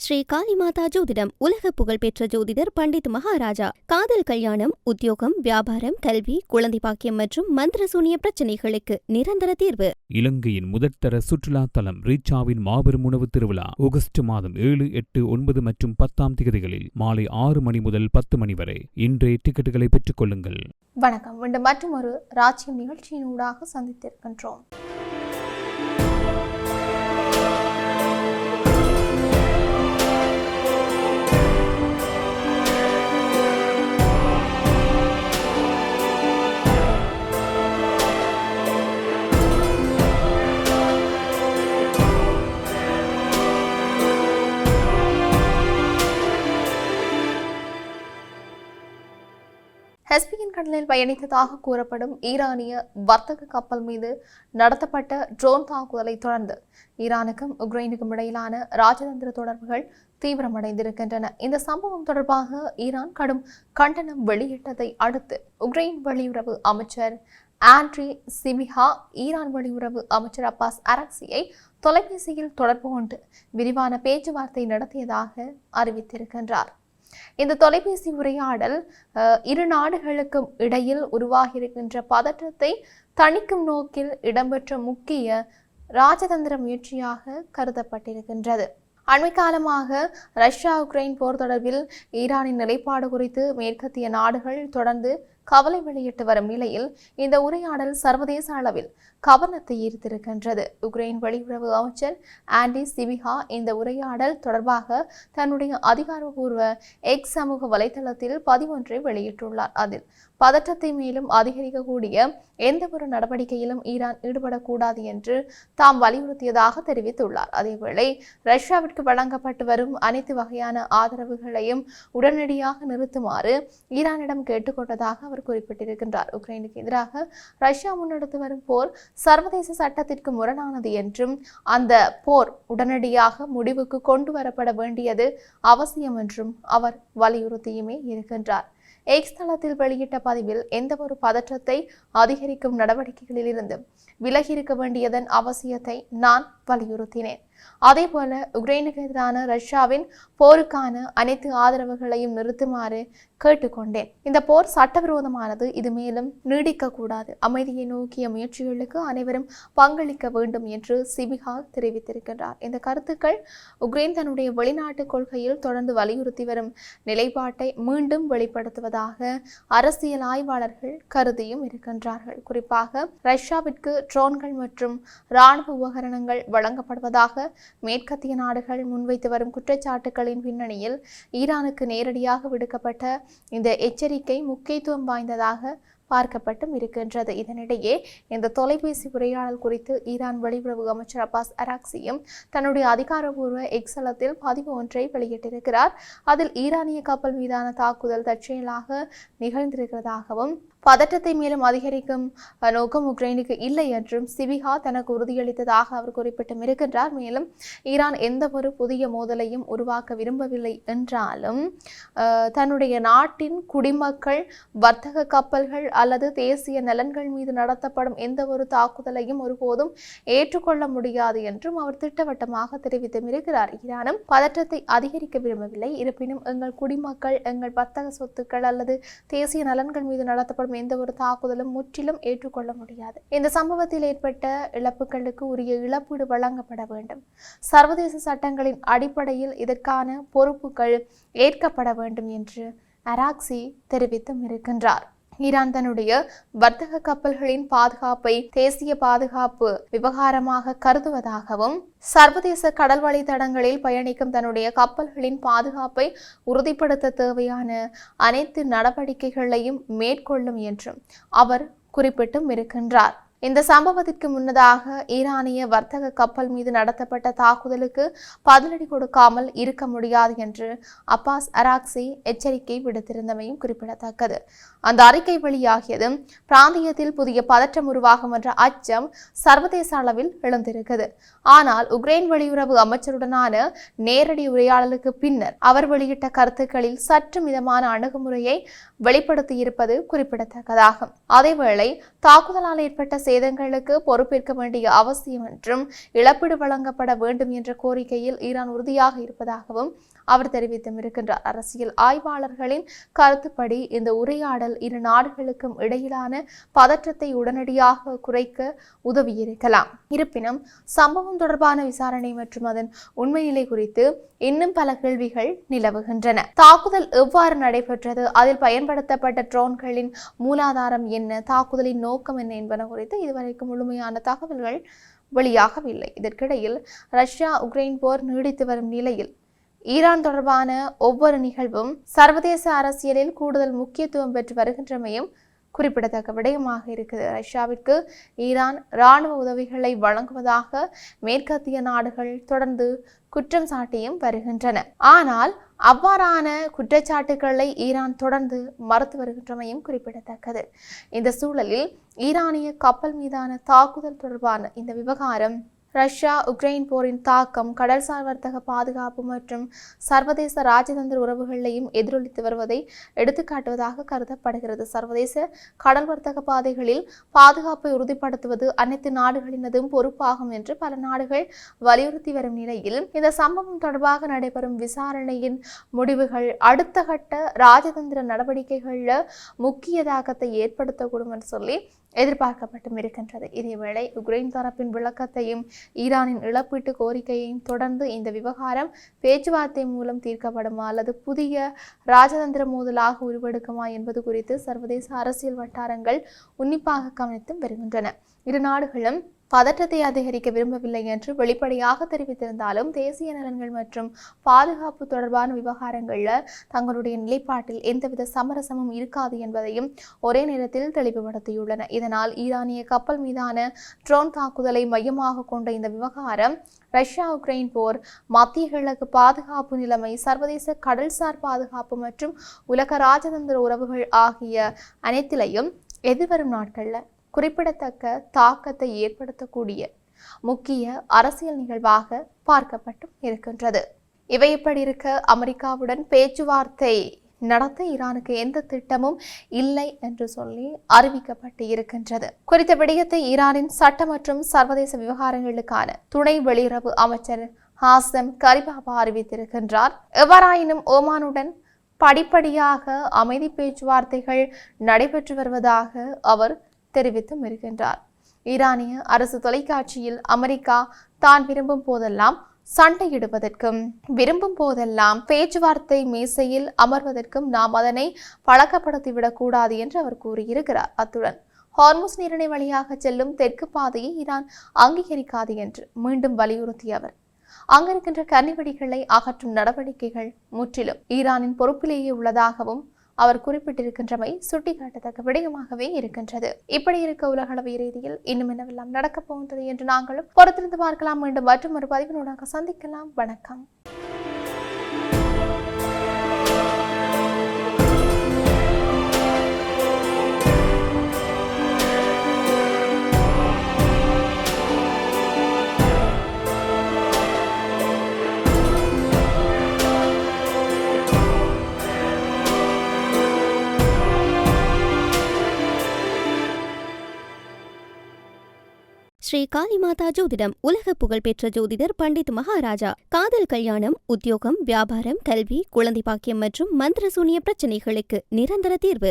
ஸ்ரீ காளிமாதா ஜோதிடம் உலக புகழ்பெற்ற ஜோதிடர் பண்டித் மகாராஜா. காதல், கல்யாணம், உத்தியோகம், வியாபாரம், கல்வி, குழந்தை பாக்கியம் மற்றும் மந்திரசூனிய பிரச்சனைகளுக்கு நிரந்தர தீர்வு. இலங்கையின் முதற்தர சுற்றுலா தலம் ரீச்சாவின் மாபெரும் உணவு திருவிழா ஆகஸ்ட் மாதம் 7, 8, 9 மற்றும் 10 தேதிகளில் மாலை 6 மணி முதல் 10 மணி வரை. இன்றைய டிக்கெட்டுகளை பெற்றுக் கொள்ளுங்கள். வணக்கம். மீண்டும் மற்றொரு ராஜ்யம் நிகழ்ச்சியினூடாக சந்தித்திருக்கின்றோம். ஹெஸ்பியன் கடலில் பயணித்ததாக கூறப்படும் ஈரானிய வர்த்தக கப்பல் மீது நடத்தப்பட்ட ட்ரோன் தாக்குதலை தொடர்ந்து ஈரானுக்கும் உக்ரைனுக்கும் இடையிலான ராஜதந்திர தொடர்புகள் தீவிரமடைந்திருக்கின்றன. இந்த சம்பவம் தொடர்பாக ஈரான் கடும் கண்டனம் வெளியிட்டதை அடுத்து உக்ரைன் வெளியுறவு அமைச்சர் ஆண்ட்ரி சிபிஹா ஈரான் வெளியுறவு அமைச்சர் அப்பாஸ் அரக்சியை தொலைபேசியில் தொடர்பு கொண்டு விரிவான பேச்சுவார்த்தை நடத்தியதாக அறிவித்திருக்கின்றார். இந்த தொலைபேசி உரையாடல் இரு நாடுகளுக்கும் இடையில் உருவாகியிருக்கின்ற பதற்றத்தை தணிக்கும் நோக்கில் இடம்பெற்ற முக்கிய ராஜதந்திர முயற்சியாக கருதப்பட்டிருக்கின்றது. அண்மை காலமாக ரஷ்யா உக்ரைன் போர் தொடர்பில் ஈரானின் நிலைப்பாடு குறித்து மேற்கத்திய நாடுகள் தொடர்ந்து கவலை வெளியிட்டு வரும் நிலையில் இந்த உரையாடல் சர்வதேச அளவில் கவனத்தை ஈர்த்திருக்கின்றது. உக்ரைன் வெளியுறவு அமைச்சர் ஆண்ட்ரி சிபிஹா இந்த உரையாடல் தொடர்பாக தன்னுடைய அதிகாரப்பூர்வ எக்ஸ் சமூக வலைதளத்தில் பதிவொன்றை வெளியிட்டுள்ளார். அதில் பதற்றத்தை மேலும் அதிகரிக்கக்கூடிய எந்த ஒரு நடவடிக்கையிலும் ஈரான் ஈடுபடக்கூடாது என்று தாம் வலியுறுத்தியதாக தெரிவித்துள்ளார். அதேவேளை ரஷ்யாவிற்கு வழங்கப்பட்டு வரும் அனைத்து வகையான ஆதரவுகளையும் உடனடியாக நிறுத்துமாறு ஈரானிடம் கேட்டுக்கொண்டதாக அவர் குறிப்பிட்டிருக்கின்றார். உக்ரைனுக்கு எதிராக ரஷ்யா முன்னெடுத்து வரும் போர் சர்வதேச சட்டத்திற்கு முரணானது என்றும் அந்த போர் உடனடியாக முடிவுக்கு கொண்டு வரப்பட வேண்டியது அவசியம் என்றும் அவர் வலியுறுத்தியுமே இருக்கின்றார். எக்ஸ் தளத்தில் வெளியிட்ட பதிவில் எந்த ஒரு பதற்றத்தை அதிகரிக்கும் நடவடிக்கைகளில் இருந்து விலகி இருக்க வேண்டியதன் அவசியத்தை நான் வலியுறுத்தினேன். அதேபோல உக்ரைனுக்கு எதிரான ரஷ்யாவின் போருக்கான அனைத்து ஆதரவுகளையும் நிறுத்துமாறு கேட்டுக்கொண்டேன். இந்த போர் சட்டவிரோதமானது, இது மேலும் நீடிக்கக்கூடாது. அமைதியை நோக்கிய முயற்சிகளுக்கு அனைவரும் பங்களிக்க வேண்டும் என்று சிபிஹா தெரிவித்திருக்கின்றார். இந்த கருத்துக்கள் உக்ரைன் தன்னுடைய வெளிநாட்டு கொள்கையில் தொடர்ந்து வலியுறுத்தி வரும் நிலைப்பாட்டை மீண்டும் வெளிப்படுத்துவதாக அரசியல் ஆய்வாளர்கள் கருதியும் இருக்கின்றார்கள். குறிப்பாக ரஷ்யாவிற்கு ட்ரோன்கள் மற்றும் இராணுவ உபகரணங்கள் வழங்கப்படுவதாக மேற்கத்திய நாடுகள் முன்வைத்து வரும் குற்றச்சாட்டுகளின் பின்னணியில் ஈரானுக்கு நேரடியாக விடுக்கப்பட்ட இந்த எச்சரிக்கை முக்கியத்துவம் வாய்ந்ததாக பார்க்கப்பட்டும் இருக்கின்றது. இதனிடையே இந்த தொலைபேசி உரையாடல் குறித்து ஈரான் வெளியுறவு அமைச்சர் அப்பாஸ் அரக்சியும் தன்னுடைய அதிகாரப்பூர்வ எக்ஸ் தளத்தில் பதிவு ஒன்றை வெளியிட்டிருக்கிறார். அதில் ஈரானிய கப்பல் மீதான தாக்குதல் தற்செயலாக நிகழ்ந்திருக்கிறதாகவும் பதற்றத்தை மேலும் அதிகரிக்கும் நோக்கம் உக்ரைனுக்கு இல்லை என்றும் சிபிஹா தனக்கு உறுதியளித்ததாக அவர் குறிப்பிட்டும் இருக்கின்றார். மேலும் ஈரான் எந்த ஒரு புதிய மோதலையும் உருவாக்க விரும்பவில்லை என்றாலும் தன்னுடைய நாட்டின் குடிமக்கள், வர்த்தக கப்பல்கள் அல்லது தேசிய நலன்கள் மீது நடத்தப்படும் எந்த ஒரு தாக்குதலையும் ஒருபோதும் ஏற்றுக்கொள்ள முடியாது என்றும் அவர் திட்டவட்டமாக தெரிவித்தும் இருக்கிறார். ஈரானும் பதற்றத்தை அதிகரிக்க விரும்பவில்லை. இருப்பினும் எங்கள் குடிமக்கள், எங்கள் வர்த்தக சொத்துக்கள் அல்லது தேசிய நலன்கள் மீது நடத்தப்படும் எந்த ஒரு தாக்குதலும் முற்றிலும் ஏற்றுக்கொள்ள முடியாது. இந்த சம்பவத்தில் ஏற்பட்ட இழப்புகளுக்கு உரிய இழப்பீடு வழங்கப்பட வேண்டும். சர்வதேச சட்டங்களின் அடிப்படையில் இதற்கான பொறுப்புகள் ஏற்கப்பட வேண்டும் என்று அரக்சி தெரிவித்தும் இருக்கின்றார். ஈரான் தன்னுடைய வர்த்தக கப்பல்களின் பாதுகாப்பை தேசிய பாதுகாப்பு விவகாரமாக கருதுவதாகவும் சர்வதேச கடல் வழித்தடங்களில் பயணிக்கும் தன்னுடைய கப்பல்களின் பாதுகாப்பை உறுதிப்படுத்த தேவையான அனைத்து நடவடிக்கைகளையும் மேற்கொள்ளும் என்றும் அவர் குறிப்பிட்டும் இருக்கின்றார். இந்த சம்பவத்திற்கு முன்னதாக ஈரானிய வர்த்தக கப்பல் மீது நடத்தப்பட்ட தாக்குதலுக்கு பதிலடி கொடுக்காமல் இருக்க முடியாது என்று அப்பாஸ் அரக்சி எச்சரிக்கை விடுத்திருந்தமையும் குறிப்பிடத்தக்கது. அந்த அறிக்கை வெளியாகியதும் பிராந்தியத்தில் புதிய பதற்றம் உருவாகும் என்ற அச்சம் சர்வதேச அளவில் எழுந்திருக்கிறது. ஆனால் உக்ரைன் வெளியுறவு அமைச்சருடனான நேரடி உரையாடலுக்கு பின்னர் அவர் வெளியிட்ட கருத்துக்களில் சற்று மிதமான அணுகுமுறையை வெளிப்படுத்தியிருப்பது குறிப்பிடத்தக்கதாகும். அதேவேளை தாக்குதலால் ஏற்பட்ட சேதங்களுக்கு பொறுப்பேற்க வேண்டிய அவசியம் என்றும் இழப்பீடு வழங்கப்பட வேண்டும் என்ற கோரிக்கையில் ஈரான் உறுதியாக இருப்பதாகவும் அவர் தெரிவித்தும் இருக்கின்றார். அரசியல் ஆய்வாளர்களின் கருத்துப்படி இந்த உரையாடல் இரு நாடுகளுக்கும் இடையிலான பதற்றத்தை உடனடியாக குறைக்க உதவியிருக்கலாம். இருப்பினும் சம்பவம் தொடர்பான விசாரணை மற்றும் அதன் உண்மை நிலை குறித்து இன்னும் பல கேள்விகள் நிலவுகின்றன. தாக்குதல் எவ்வாறு நடைபெற்றது, அதில் பயன்படுத்தப்பட்ட ட்ரோன்களின் மூலாதாரம் என்ன, தாக்குதலின் நோக்கம் என்ன என்பன குறித்து இதுவரைக்கும் முழுமையான தகவல்கள் வெளியாகவில்லை. இதற்கிடையில் ரஷ்யா உக்ரைன் போர் நீடித்து வரும் நிலையில் ஈரான் தொடர்பான ஒவ்வொரு நிகழ்வும் சர்வதேச அரசியலில் கூடுதல் முக்கியத்துவம் பெற்று வருகின்றமையும் குறிப்பிடத்தக்க விடயமாக இருக்குது. ரஷ்யாவிற்கு ஈரான் இராணுவ உதவிகளை வழங்குவதாக மேற்கத்திய நாடுகள் தொடர்ந்து குற்றம் சாட்டியும் வருகின்றன. ஆனால் அவ்வாறான குற்றச்சாட்டுக்களை ஈரான் தொடர்ந்து மறுத்து வருகின்றமையும் குறிப்பிடத்தக்கது. இந்த சூழலில் ஈரானிய கப்பல் மீதான தாக்குதல் தொடர்பான இந்த விவகாரம் ரஷ்யா உக்ரைன் போரின் தாக்கம் கடல்சார் வர்த்தக பாதுகாப்பு மற்றும் சர்வதேச ராஜதந்திர உறவுகளையும் எதிரொலித்து வருவதை எடுத்துக்காட்டுவதாக கருதப்படுகிறது. சர்வதேச கடல் வர்த்தக பாதைகளில் பாதுகாப்பை உறுதிப்படுத்துவது அனைத்து நாடுகளினதும் பொறுப்பாகும் என்று பல நாடுகள் வலியுறுத்தி வரும் நிலையில் இந்த சம்பவம் தொடர்பாக நடைபெறும் விசாரணையின் முடிவுகள் அடுத்த கட்ட ராஜதந்திர நடவடிக்கைகளில் முக்கிய தாக்கத்தை ஏற்படுத்தக்கூடும் என்று சொல்லி எதிர்பார்க்கப்பட்டும் இருக்கின்றது. இதேவேளை உக்ரைன் தரப்பின் விளக்கத்தையும் ஈரானின் இழப்பீட்டு கோரிக்கையையும் தொடர்ந்து இந்த விவகாரம் பேச்சுவார்த்தை மூலம் தீர்க்கப்படுமா அல்லது புதிய ராஜதந்திர மோதலாக உருவெடுக்குமா என்பது குறித்து சர்வதேச அரசியல் வட்டாரங்கள் உன்னிப்பாக கவனித்தும் வருகின்றன. இரு நாடுகளும் பதற்றத்தை அதிகரிக்க விரும்பவில்லை என்று வெளிப்படையாக தெரிவித்திருந்தாலும் தேசிய நலன்கள் மற்றும் பாதுகாப்பு தொடர்பான விவகாரங்களில் தங்களுடைய நிலைப்பாட்டில் எந்தவித சமரசமும் இருக்காது என்பதையும் ஒரே நேரத்தில் தெளிவுபடுத்தியுள்ளன. இதனால் ஈரானிய கப்பல் மீதான ட்ரோன் தாக்குதலை மையமாக கொண்ட இந்த விவகாரம் ரஷ்யா உக்ரைன் போர், மத்திய கிழக்கு பாதுகாப்பு நிலைமை, சர்வதேச கடல்சார் பாதுகாப்பு மற்றும் உலக ராஜதந்திர உறவுகள் ஆகிய அனைத்திலையும் எதிர்வரும் நாட்களில் குறிப்பிடத்தக்க தாக்கத்தை ஏற்படுத்தக்கூடிய முக்கிய அரசியல் நிகழ்வாக பார்க்கப்பட்டும் இருக்கின்றது. இவை இப்படி இருக்க அமெரிக்காவுடன் பேச்சுவார்த்தை நடத்த ஈரானுக்கு எந்த திட்டமும் இல்லை என்று சொல்லி அறிவிக்கப்பட்டு இருக்கின்றது. குறித்த விடயத்தை ஈரானின் சட்ட மற்றும் சர்வதேச விவகாரங்களுக்கான துணை வெளியுறவு அமைச்சர் ஹாசம் கரிபாபா அறிவித்திருக்கின்றார். எவ்வாறாயினும் ஓமானுடன் படிப்படியாக அமைதி பேச்சுவார்த்தைகள் நடைபெற்று வருவதாக அவர் தெரிவித்தும் இருக்கின்றார். ஈரானிய அரசு தொலைக்காட்சியில் அமெரிக்கா தான் விரும்பும் போதெல்லாம் சண்டையிடுவதற்கும் விரும்பும் போதெல்லாம் பேச்சுவார்த்தை மேசையில் அமர்வதற்கும் நாம் அதனை பழக்கப்படுத்திவிடக் கூடாது என்று அவர் கூறியிருக்கிறார். அத்துடன் ஹார்முஸ் நீரிணை வழியாக செல்லும் தெற்கு பாதையை ஈரான் அங்கீகரிக்காது என்று மீண்டும் வலியுறுத்திய அவர் அங்கிருக்கின்ற கன்னிவெடிகளை அகற்றும் நடவடிக்கைகள் முற்றிலும் ஈரானின் பொறுப்பிலேயே உள்ளதாகவும் அவர் குறிப்பிட்டிருக்கின்றமை சுட்டிக்காட்டத்தக்க விடயமாகவே இருக்கின்றது. இப்படி இருக்க உலகளவிய ரீதியில் இன்னும் என்னவெல்லாம் நடக்கப் போகின்றது என்று நாங்களும் பொறுத்திருந்து பார்க்கலாம். மீண்டும் மற்றும் ஒரு பதிவினூடாக சந்திக்கலாம். வணக்கம். ஸ்ரீ காளிமாதா ஜோதிடம் உலக புகழ்பெற்ற ஜோதிடர் பண்டித் மகாராஜா. காதல், கல்யாணம், உத்தியோகம், வியாபாரம், கல்வி, குழந்தை பாக்கியம் மற்றும் மந்திர சூனிய பிரச்சனைகளுக்கு நிரந்தர தீர்வு.